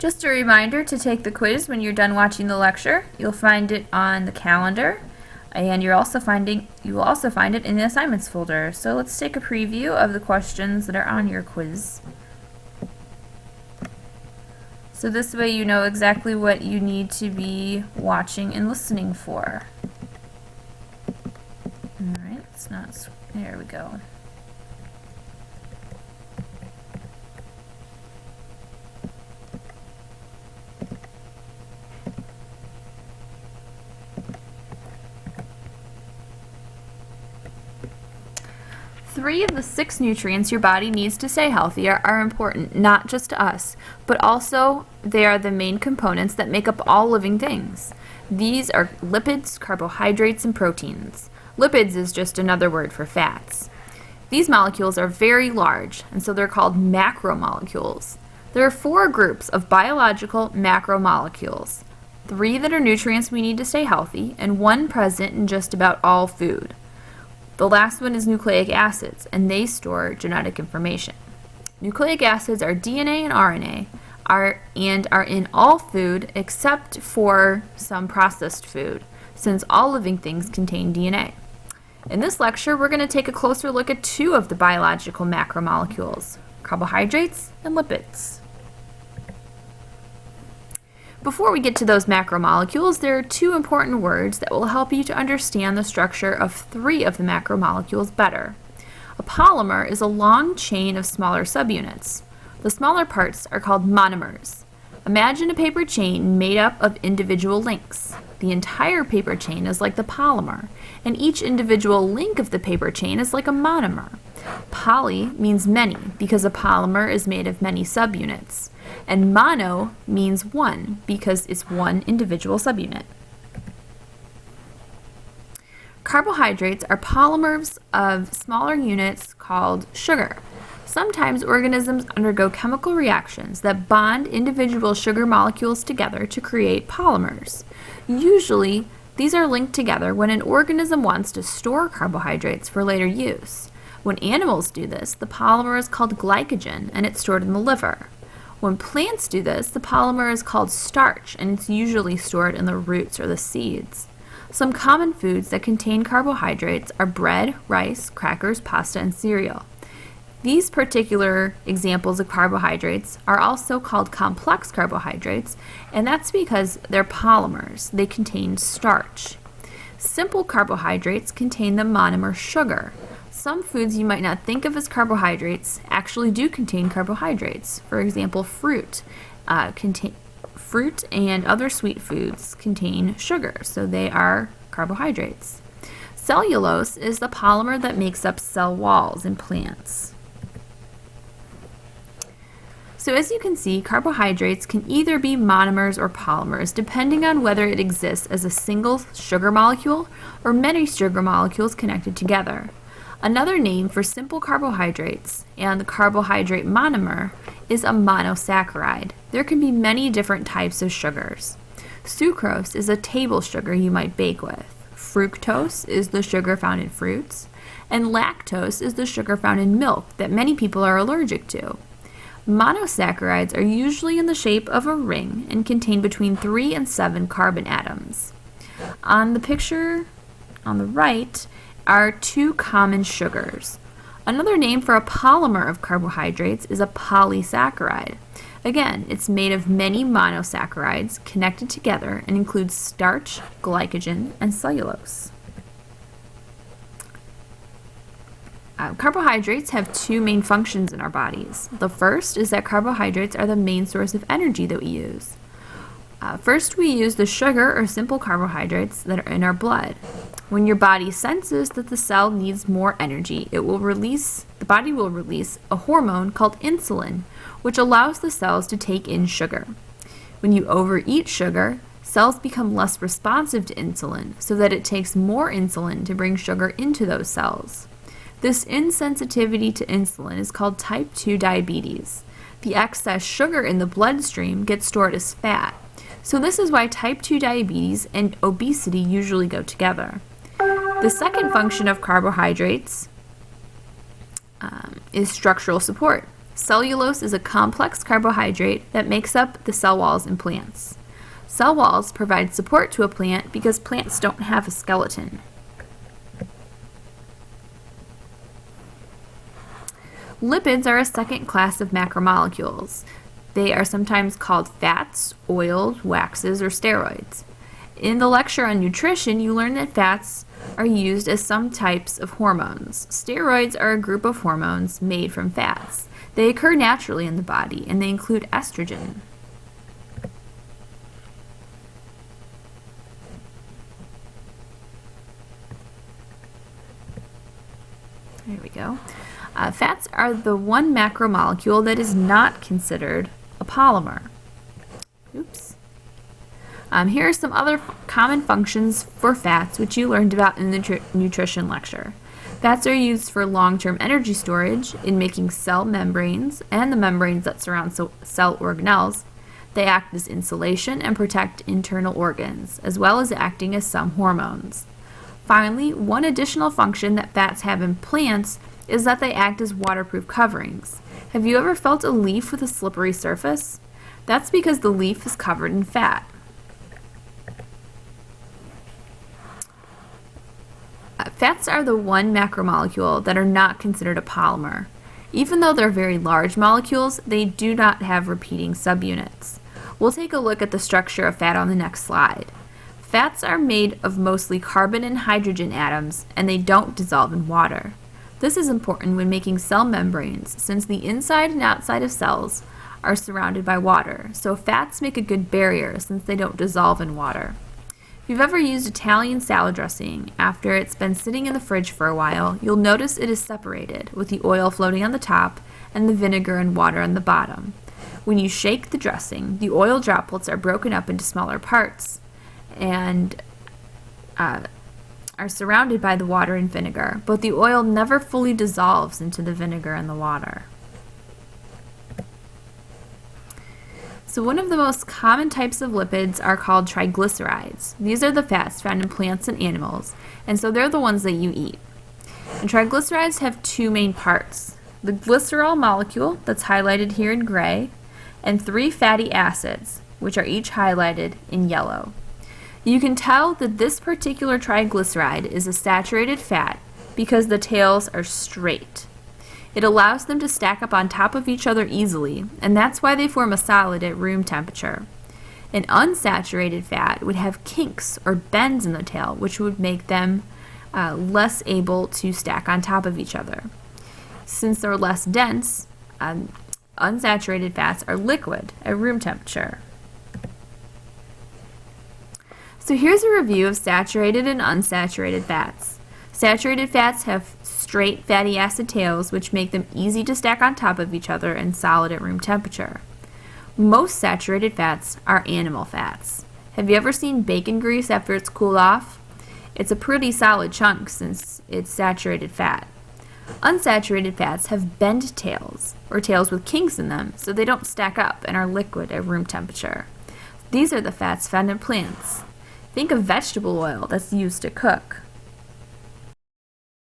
Just a reminder to take the quiz when you're done watching the lecture. You'll find it on the calendar, and you will also find it in the assignments folder. So let's take a preview of the questions that are on your quiz. So this way you know exactly what you need to be watching and listening for. Alright, there we go. Three of the 6 nutrients your body needs to stay healthy are important, not just to us, but also they are the main components that make up all living things. These are lipids, carbohydrates, and proteins. Lipids is just another word for fats. These molecules are very large, and so they're called macromolecules. There are 4 groups of biological macromolecules, 3 that are nutrients we need to stay healthy, and 1 present in just about all food. The last one is nucleic acids, and they store genetic information. Nucleic acids are DNA and RNA, are in all food except for some processed food, since all living things contain DNA. In this lecture, we're going to take a closer look at 2 of the biological macromolecules, carbohydrates and lipids. Before we get to those macromolecules, there are 2 important words that will help you to understand the structure of 3 of the macromolecules better. A polymer is a long chain of smaller subunits. The smaller parts are called monomers. Imagine a paper chain made up of individual links. The entire paper chain is like the polymer, and each individual link of the paper chain is like a monomer. Poly means many because a polymer is made of many subunits, and mono means one because it's one individual subunit. Carbohydrates are polymers of smaller units called sugar. Sometimes organisms undergo chemical reactions that bond individual sugar molecules together to create polymers. Usually, these are linked together when an organism wants to store carbohydrates for later use. When animals do this, the polymer is called glycogen, and it's stored in the liver. When plants do this, the polymer is called starch, and it's usually stored in the roots or the seeds. Some common foods that contain carbohydrates are bread, rice, crackers, pasta, and cereal. These particular examples of carbohydrates are also called complex carbohydrates, and that's because they're polymers. They contain starch. Simple carbohydrates contain the monomer sugar. Some foods you might not think of as carbohydrates actually do contain carbohydrates. For example, fruit and other sweet foods contain sugar, so they are carbohydrates. Cellulose is the polymer that makes up cell walls in plants. So as you can see, carbohydrates can either be monomers or polymers, depending on whether it exists as a single sugar molecule or many sugar molecules connected together. Another name for simple carbohydrates and the carbohydrate monomer is a monosaccharide. There can be many different types of sugars. Sucrose is a table sugar you might bake with. Fructose is the sugar found in fruits. And lactose is the sugar found in milk that many people are allergic to. Monosaccharides are usually in the shape of a ring and contain between 3 and 7 carbon atoms. On the picture on the right are 2 common sugars. Another name for a polymer of carbohydrates is a polysaccharide. Again, it's made of many monosaccharides connected together and includes starch, glycogen, and cellulose. Carbohydrates have 2 main functions in our bodies. The first is that carbohydrates are the main source of energy that we use. First, we use the sugar or simple carbohydrates that are in our blood. When your body senses that the cell needs more energy, the body will release a hormone called insulin, which allows the cells to take in sugar. When you overeat sugar, cells become less responsive to insulin, so that it takes more insulin to bring sugar into those cells. This insensitivity to insulin is called type 2 diabetes. The excess sugar in the bloodstream gets stored as fat. So this is why type 2 diabetes and obesity usually go together. The second function of carbohydrates is structural support. Cellulose is a complex carbohydrate that makes up the cell walls in plants. Cell walls provide support to a plant because plants don't have a skeleton. Lipids are a second class of macromolecules. They are sometimes called fats, oils, waxes, or steroids. In the lecture on nutrition, you learn that fats are used as some types of hormones. Steroids are a group of hormones made from fats. They occur naturally in the body, and they include estrogen. There we go. Fats are the one macromolecule that is not considered a polymer. Oops. Here are some other common functions for fats, which you learned about in the nutrition lecture. Fats are used for long-term energy storage in making cell membranes and the membranes that surround cell organelles. They act as insulation and protect internal organs, as well as acting as some hormones. Finally, one additional function that fats have in plants is that they act as waterproof coverings. Have you ever felt a leaf with a slippery surface? That's because the leaf is covered in fat. Fats are the one macromolecule that are not considered a polymer. Even though they're very large molecules, they do not have repeating subunits. We'll take a look at the structure of fat on the next slide. Fats are made of mostly carbon and hydrogen atoms, and they don't dissolve in water. This is important when making cell membranes, since the inside and outside of cells are surrounded by water, so fats make a good barrier since they don't dissolve in water. If you've ever used Italian salad dressing after it's been sitting in the fridge for a while, you'll notice it is separated, with the oil floating on the top and the vinegar and water on the bottom. When you shake the dressing, the oil droplets are broken up into smaller parts and are surrounded by the water and vinegar, but the oil never fully dissolves into the vinegar and the water. So one of the most common types of lipids are called triglycerides. These are the fats found in plants and animals, and so they're the ones that you eat. And triglycerides have two main parts: the glycerol molecule, that's highlighted here in gray, and 3 fatty acids, which are each highlighted in yellow. You can tell that this particular triglyceride is a saturated fat because the tails are straight. It allows them to stack up on top of each other easily, and that's why they form a solid at room temperature. An unsaturated fat would have kinks or bends in the tail, which would make them less able to stack on top of each other. Since they're less dense, unsaturated fats are liquid at room temperature. So here's a review of saturated and unsaturated fats. Saturated fats have straight fatty acid tails, which make them easy to stack on top of each other and solid at room temperature. Most saturated fats are animal fats. Have you ever seen bacon grease after it's cooled off? It's a pretty solid chunk since it's saturated fat. Unsaturated fats have bent tails, or tails with kinks in them, so they don't stack up and are liquid at room temperature. These are the fats found in plants. Think of vegetable oil that's used to cook.